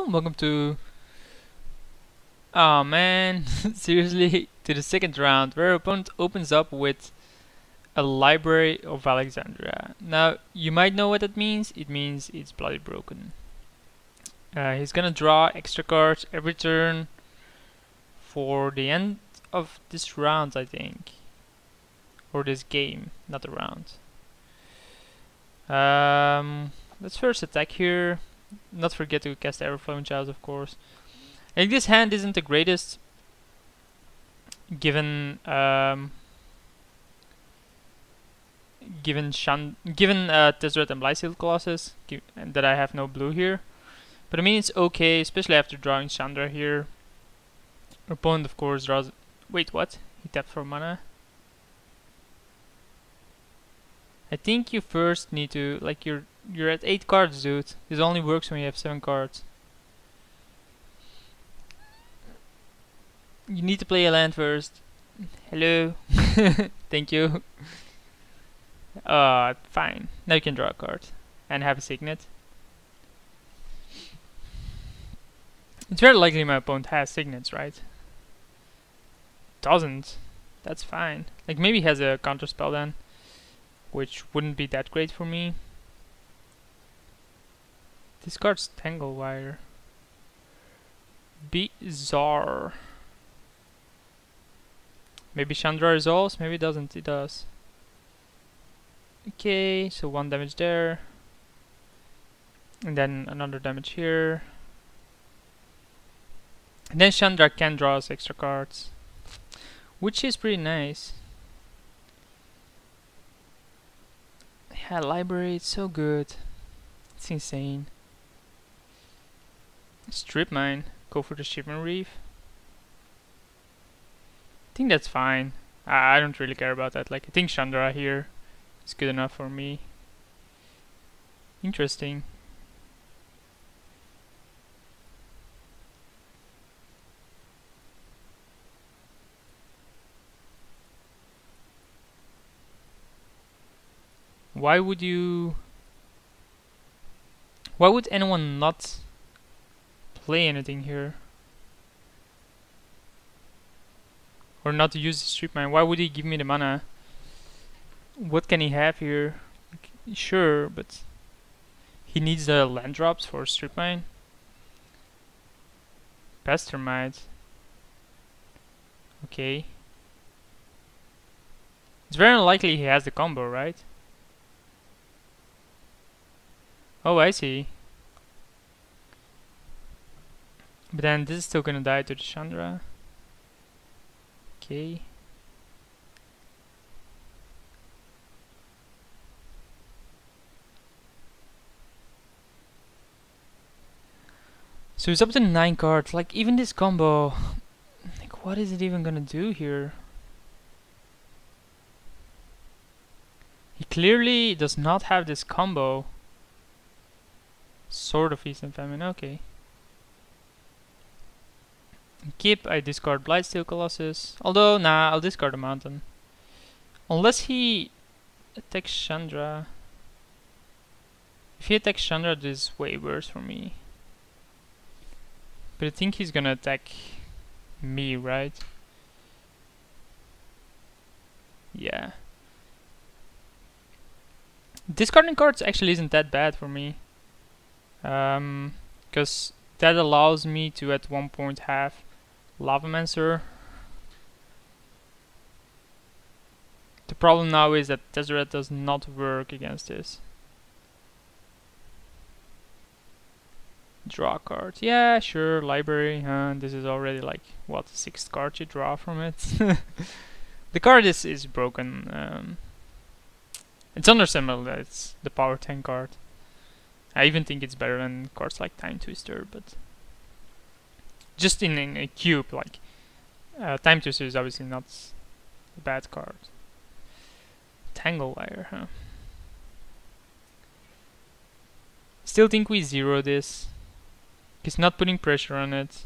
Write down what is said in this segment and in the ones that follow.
everyone, welcome to oh man, seriously, to the second round where our opponent opens up with a Library of Alexandria. Now, you might know what that means. It means it's bloody broken. He's gonna draw extra cards every turn for the end of this round, I think. Or this game, not the round. Let's first attack here. Not forget to cast Everflowing Child, of course. I think this hand isn't the greatest, given Tezzeret and Blightsteel Colossus, and that I have no blue here. But I mean, it's okay, especially after drawing Chandra here. Our opponent, of course, draws. Wait, what? He tapped for mana. I think you first need to, like, you're at 8 cards, dude. This only works when you have 7 cards. You need to play a land first. Hello. Thank you. Fine. Now you can draw a card and have a signet. It's very likely my opponent has signets, right? Doesn't. That's fine. Like, maybe he has a counter spell then, which wouldn't be that great for me. This card's Tangle Wire. Bizarre. Maybe Chandra resolves, maybe it doesn't. It does. Okay, so 1 damage there. And then another damage here. And then Chandra can draw us extra cards, which is pretty nice. Yeah, library, it's so good. It's insane. Strip mine. Go for the Shipment Reef. I think that's fine. I don't really care about that. Like, I think Chandra here is good enough for me. Interesting. Why would anyone not play anything here? Or not to use the Strip Mine? Why would he give me the mana? What can he have here? Sure, but he needs the land drops for Strip Mine. Pestermite. Okay. It's very unlikely he has the combo, right? Oh, I see. But then this is still gonna die to the Chandra. Okay. So he's up to 9 cards. Like, even this combo, like, what is it even gonna do here? He clearly does not have this combo. Sword of Feast and Famine, okay. Keep, I discard Blightsteel Colossus. Although, nah, I'll discard the Mountain. Unless he attacks Chandra. If he attacks Chandra, this is way worse for me. But I think he's gonna attack me, right? Yeah. Discarding cards actually isn't that bad for me. Because that allows me to at one point have Lavamancer. The problem now is that Tezzeret does not work against this. Draw card. Yeah, sure, library. This is already like, what, 6th card you draw from it? The card is broken. It's understandable that it's the power 10 card. I even think it's better than cards like Time Twister, but just in a cube, like Time Twister is obviously not a bad card. Tangle Wire, huh? Still think we zero this. He's not putting pressure on it.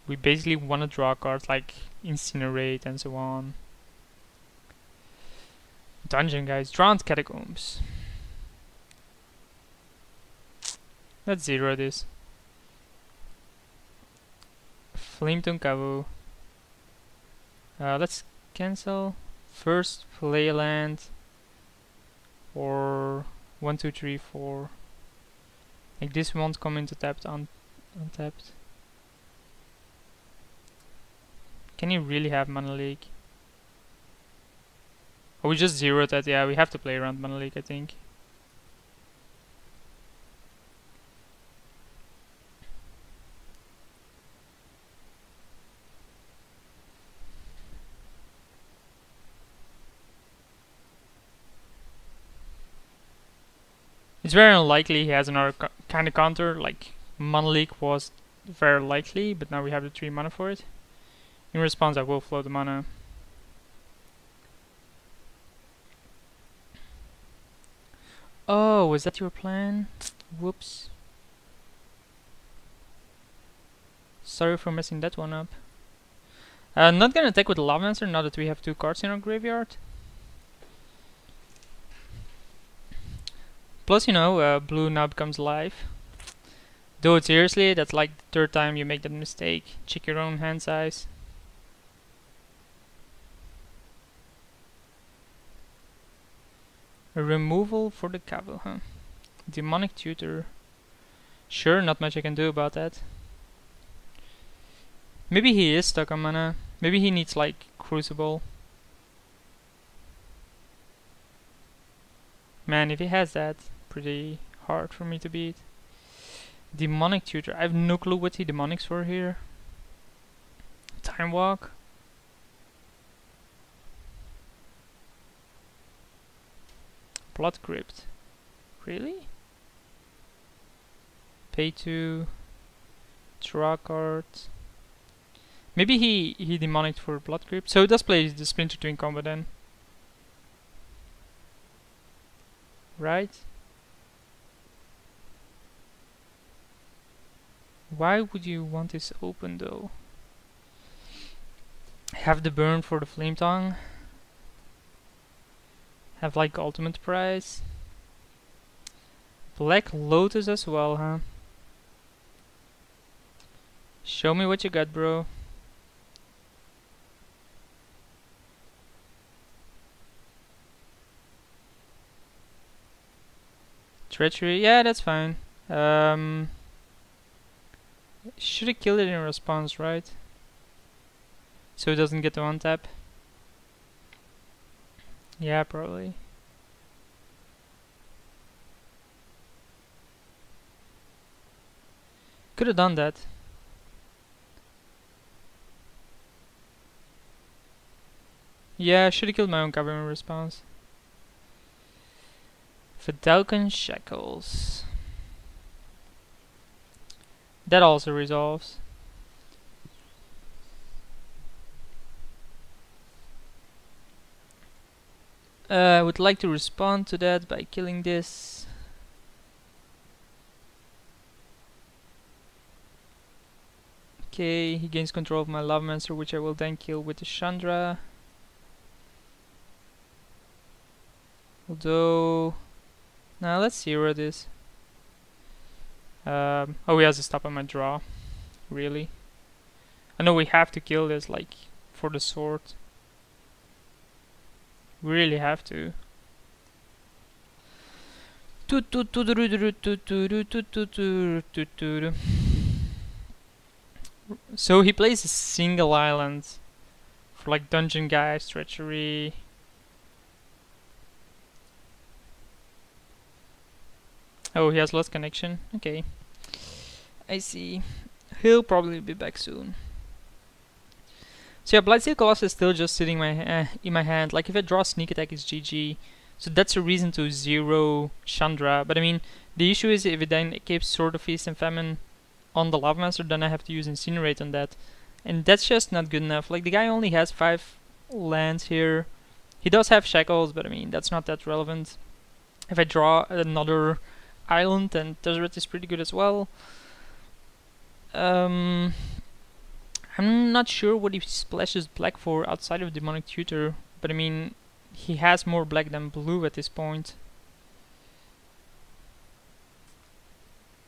We basically want to draw cards like Incinerate and so on. Dungeon, guys. Drowned Catacombs. Let's zero this. Flame Tongue Kavu. Let's cancel. First play land. Or 1, 2, 3, 4. Like this won't come into tapped untapped. Can you really have Mana Leak? Oh, we just zeroed that. Yeah, we have to play around Mana Leak, I think. It's very unlikely he has another kind of counter, like Mana Leak was very likely, but now we have the 3 mana for it. In response, I will flow the mana. Oh, was that your plan? Whoops. Sorry for messing that one up. Not gonna attack with the Lavamancer now that we have 2 cards in our graveyard. Plus, you know, blue now becomes live. Do it seriously, that's like the 3rd time you make that mistake. Check your own hand size. A removal for the Kavu, huh? Demonic Tutor. Sure, not much I can do about that. Maybe he is stuck on mana. Maybe he needs like Crucible. Man, if he has that, pretty hard for me to beat. Demonic Tutor. I have no clue what the demonics were here. Time Walk. Blood Crypt. Really? Pay 2. Draw cards. Maybe he demonicked for Blood Crypt. So he does play the Splinter Twin combo then. Right? Why would you want this open though? Have the burn for the Flame Tongue. Have like ultimate prize. Black Lotus as well, huh? Show me what you got, bro. Treachery, yeah, that's fine. Should have killed it in response, right? So it doesn't get to untap. Yeah, probably. Could have done that. Yeah, I should have killed my own cover in response. Vidalcan Shackles. That also resolves. I would like to respond to that by killing this. Okay, he gains control of my Lavamancer, which I will then kill with the Chandra. Although, now let's see where it is. Oh, he has to stop on my draw. Really? I know we have to kill this, like, for the sword. We really have to. So he plays a single island for like dungeon guys, treachery. Oh, he has lost connection. Okay, I see. He'll probably be back soon. So yeah, Blightsteel Colossus is still just sitting in my hand. Like if I draw Sneak Attack, it's GG. So that's a reason to zero Chandra. But I mean, the issue is if it then keeps Sword of Feast and Famine on the Lavamancer, then I have to use Incinerate on that. And that's just not good enough. Like the guy only has 5 lands here. He does have Shackles, but I mean, that's not that relevant. If I draw another island, then Tezzeret is pretty good as well. I'm not sure what he splashes black for outside of Demonic Tutor, but I mean, he has more black than blue at this point.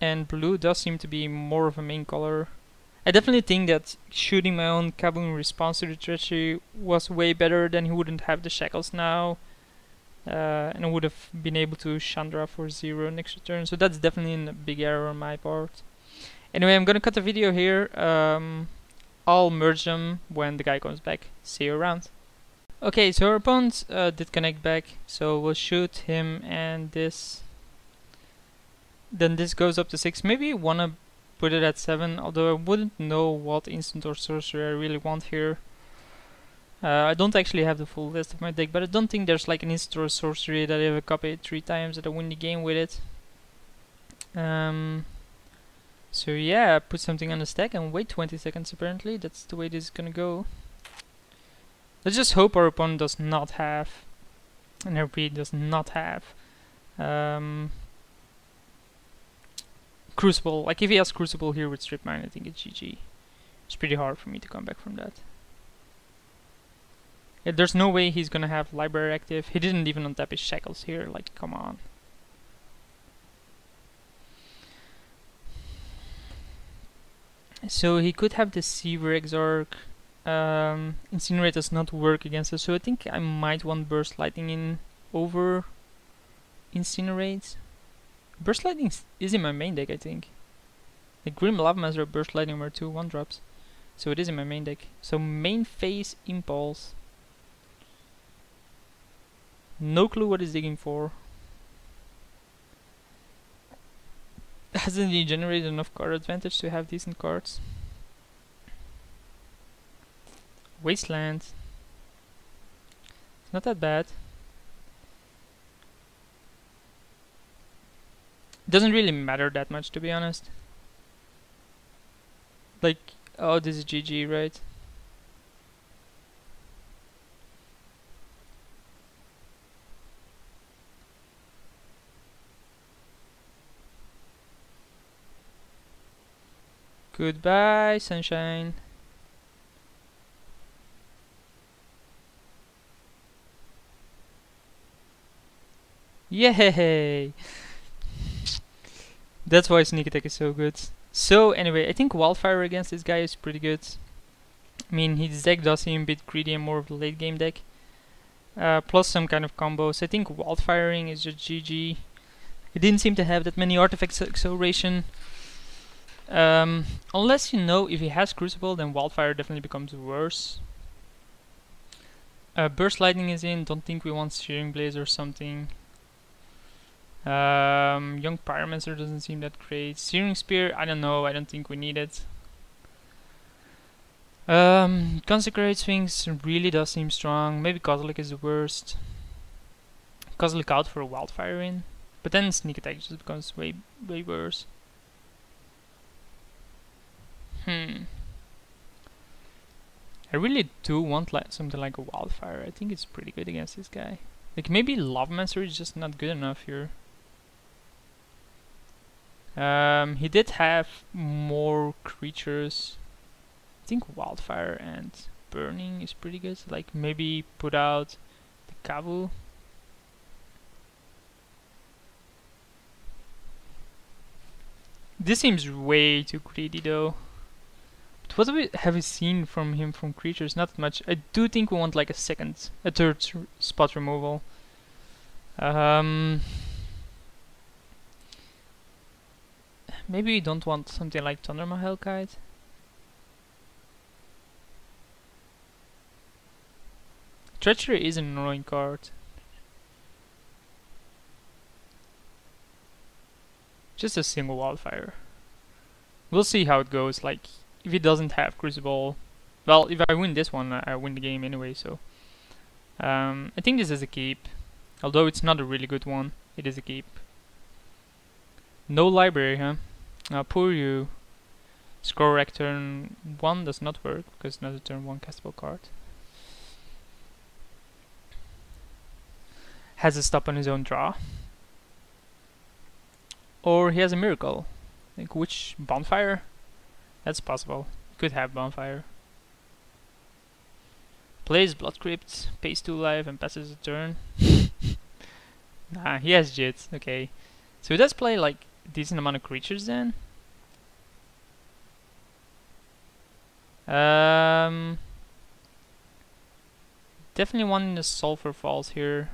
And blue does seem to be more of a main color. I definitely think that shooting my own Kabu in response to the treachery was way better. Then he wouldn't have the shackles now. And I would have been able to Chandra for 0 next turn. So that's definitely a big error on my part. Anyway, I'm gonna cut the video here. I'll merge them when the guy comes back. See you around. Okay, so our opponent did connect back, so we'll shoot him and this. Then this goes up to 6. Maybe wanna put it at 7, although I wouldn't know what instant or sorcery I really want here. I don't actually have the full list of my deck, but I don't think there's like an instant or sorcery that I ever copied 3 times that I win the game with it. So yeah, put something on the stack and wait 20 seconds apparently. That's the way this is gonna go. Let's just hope our opponent does not have, and I repeat, does not have, Crucible. Like if he has Crucible here with Strip Mine, I think it's GG. It's pretty hard for me to come back from that. Yeah, there's no way he's gonna have Library active. He didn't even untap his Shackles here, like come on. So he could have the Seaver Exarch. Incinerate does not work against us, so I think I might want Burst Lightning in over Incinerate. Burst Lightning is in my main deck, I think. The Grim Lava Master or Burst Lightning were 2 1-drops, so it is in my main deck. So main phase Impulse. No clue what he's digging for. Hasn't he generated enough card advantage to have decent cards? Wasteland. It's not that bad. Doesn't really matter that much, to be honest. Like, oh, this is GG, right? Goodbye, sunshine. Yay! That's why sneak attack is so good. So anyway, I think Wildfire against this guy is pretty good. I mean, his deck does seem a bit greedy and more of a late game deck. Plus some kind of combos. I think Wildfiring is just GG. He didn't seem to have that many artifacts acceleration. Unless you know if he has Crucible, then Wildfire definitely becomes worse. Burst Lightning is in. Don't think we want Shearing Blaze or something. Young Pyromancer doesn't seem that great. Searing Spear, I don't know. I don't think we need it. Consecrate Sphinx really does seem strong. Maybe Kozilek is the worst. Kozilek out for a Wildfire in. But then Sneak Attack just becomes way worse. I really do want something like a Wildfire. I think it's pretty good against this guy. Like maybe Lavamancer is just not good enough here. He did have more creatures. I think Wildfire and Burning is pretty good. Like maybe put out the Kavu. This seems way too greedy though. But what have we seen from him from creatures? Not much. I do think we want like a third spot removal. Maybe we don't want something like Thundermahal Kite. Treachery is an annoying card. Just a single Wildfire. We'll see how it goes. Like, if he doesn't have Crucible, well, if I win this one, I win the game anyway. So, I think this is a keep. Although it's not a really good one, it is a keep. No library, huh? Poor you. Score Rack turn 1 does not work because it's not a turn 1 castable card. Has a stop on his own draw. Or he has a miracle. Like which bonfire? That's possible. Could have bonfire. Plays Blood Crypt, pays 2 life and passes a turn. Nah, he has Jit, okay. So he does play like a decent amount of creatures then. Definitely one in the Sulfur Falls here.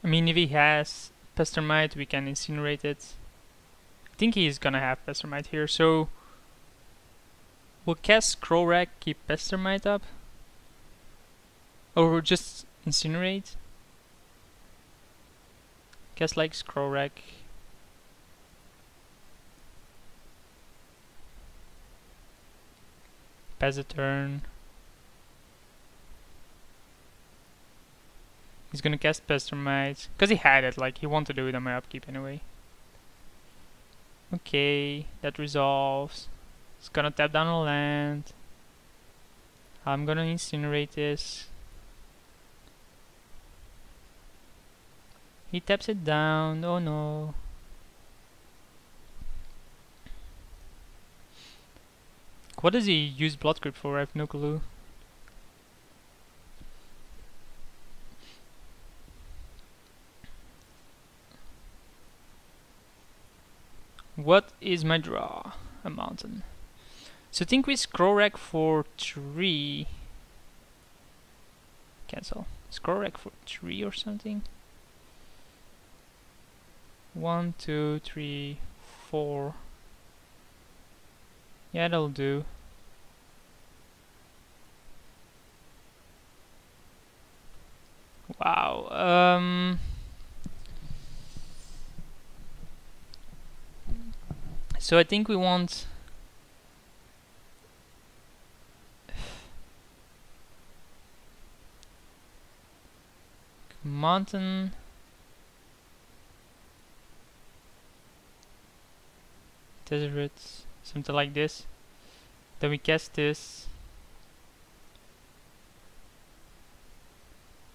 I mean, if he has Pestermite, we can incinerate it. I think he's gonna have Pestermite here, so we'll cast Scrollrack, keep Pestermite up. Or we'll just incinerate. Cast like Scrollrack. Pass a turn. He's gonna cast Pestermite, because he had it, like he wanted to do it on my upkeep anyway. Okay, that resolves. It's gonna tap down a land. I'm gonna incinerate this. He taps it down, oh no. What does he use Blood Crypt for? I have no clue. What is my draw? A mountain. So I think we Scroll Rack for 3. Cancel. Scroll Rack for 3 or something. 1, 2, 3, 4. Yeah, that'll do. Wow. So I think we want mountain. Desert, something like this. Then we cast this.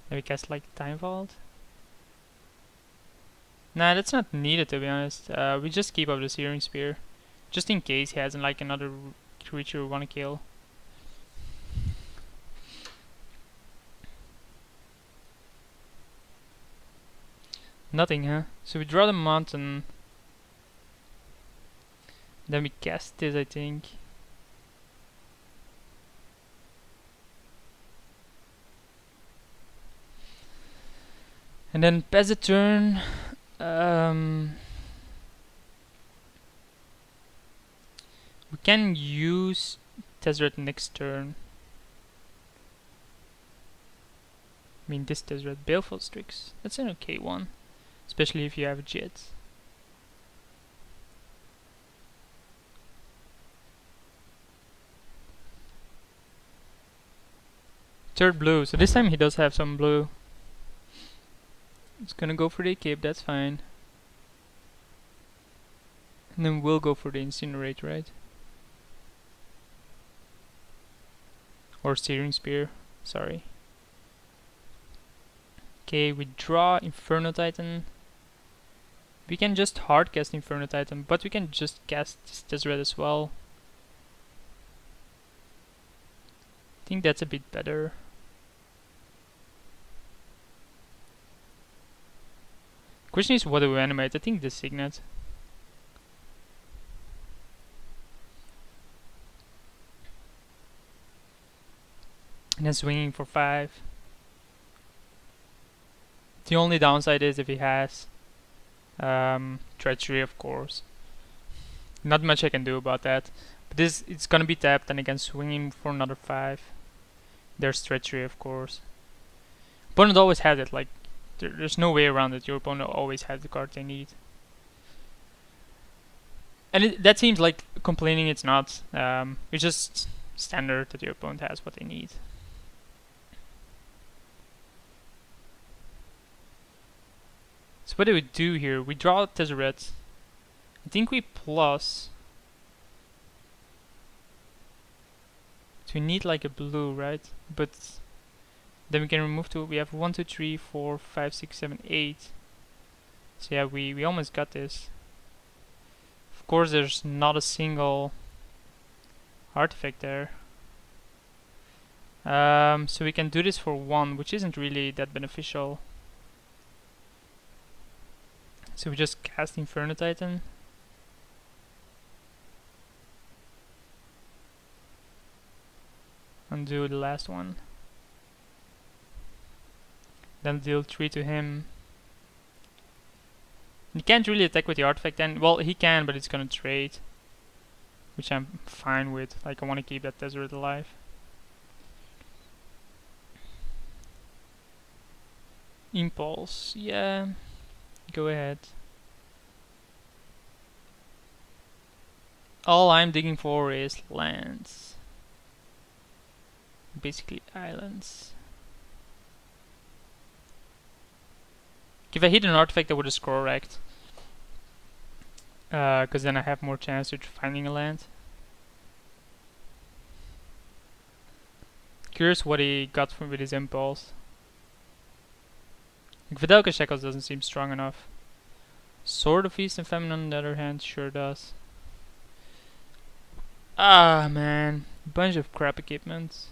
Then we cast like Time Vault. Nah, that's not needed to be honest. We just keep up the Searing Spear, just in case he hasn't like another creature we want to kill. Nothing, huh? So we draw the mountain. Then we cast this, I think. And then pass the turn. We can use Tezzeret next turn. I mean, this Tezzeret Baleful Strix. That's an okay one, especially if you have a Jet. Third blue, so this time he does have some blue. It's gonna go for the cape, that's fine. And then we'll go for the Incinerate, right? Or Searing Spear, sorry. Okay, we draw Inferno Titan. We can just hard cast Inferno Titan, but we can just cast Tezzeret as well. I think that's a bit better. Question is, what do we animate? I think the Signet. And then swinging for 5. The only downside is if he has Treachery, of course. Not much I can do about that. But this, it's gonna be tapped, and again swinging for another 5. There's Treachery, of course. Opponent always has it, like there's no way around it. Your opponent always has the card they need. And that seems like complaining, it's not. It's just standard that your opponent has what they need. So what do we do here? We draw Tezzeret. I think we plus. So we need like a blue, right? But then we can remove 2. We have 1, 2, 3, 4, 5, 6, 7, 8. So yeah, we almost got this. Of course, there's not a single artifact there. So we can do this for 1, which isn't really that beneficial. So we just cast Inferno Titan. And do the last one. Then deal 3 to him. He can't really attack with the artifact then. Well, he can, but it's gonna trade. Which I'm fine with. Like, I want to keep that Tezzeret alive. Impulse, yeah. Go ahead. All I'm digging for is lands. Basically islands. If I hit an artifact, I would have scroll wrecked. Because then I have more chance of finding a land. Curious what he got from with his impulse. Like Videlka Shackles doesn't seem strong enough. Sword of Feast and Famine on the other hand sure does. Ah man, bunch of crap equipment.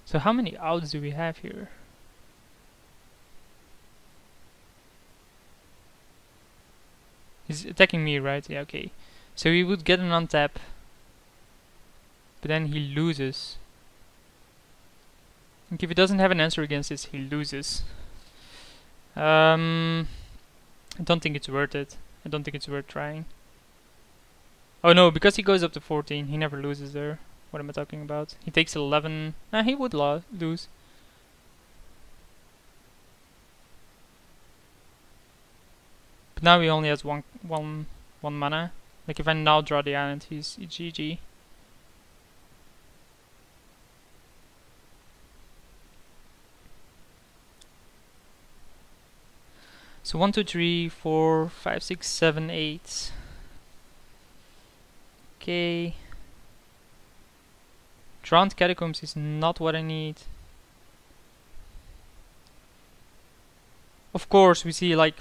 So how many outs do we have here? He's attacking me, right? Yeah, okay. So he would get an untap, but then he loses. And if he doesn't have an answer against this, he loses. I don't think it's worth it. I don't think it's worth trying. Oh no, because he goes up to 14, he never loses there. What am I talking about? He takes 11. Nah, he would lose. But now he only has one mana. Like if I now draw the island, he's GG. So 1, 2, 3, 4, 5, 6, 7, 8. Okay. Drowned Catacombs is not what I need. Of course, we see like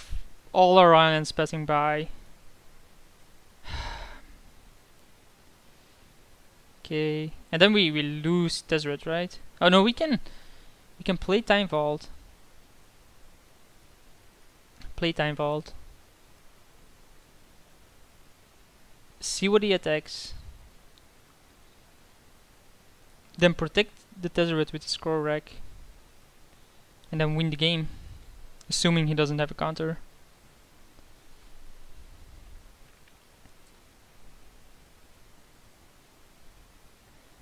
all our islands passing by. Okay, and then we lose Tezzeret, right? Oh no, we can play Time Vault. Play Time Vault. See what he attacks. Then protect the Tezzeret with the scroll rack. And then win the game. Assuming he doesn't have a counter.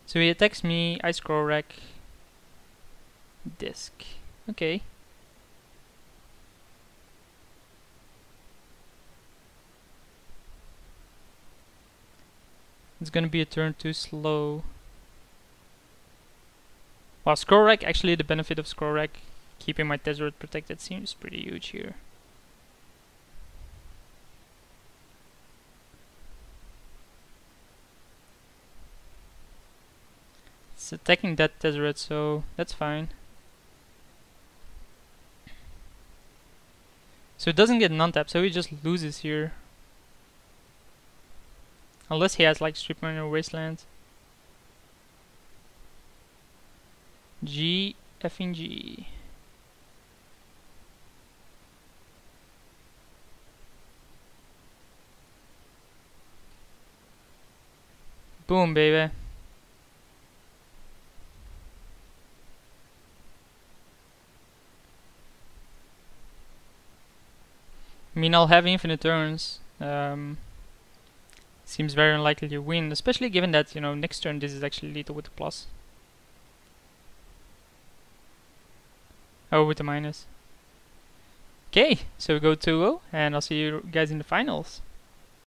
So he attacks me, I scroll rack. Disc. Okay. It's gonna be a turn too slow. Well, scroll rack, actually the benefit of scroll rack, keeping my Tezzeret protected seems pretty huge here. It's attacking that Tezzeret, so that's fine. So it doesn't get an untap, so he just loses here. Unless he has like Strip Mine or Wasteland. G effing G. Boom, baby. I mean, I'll have infinite turns. Seems very unlikely to win, especially given that, you know, next turn this is actually lethal with the plus. Oh, with the minus. Okay, so we go 2-0, and I'll see you guys in the finals.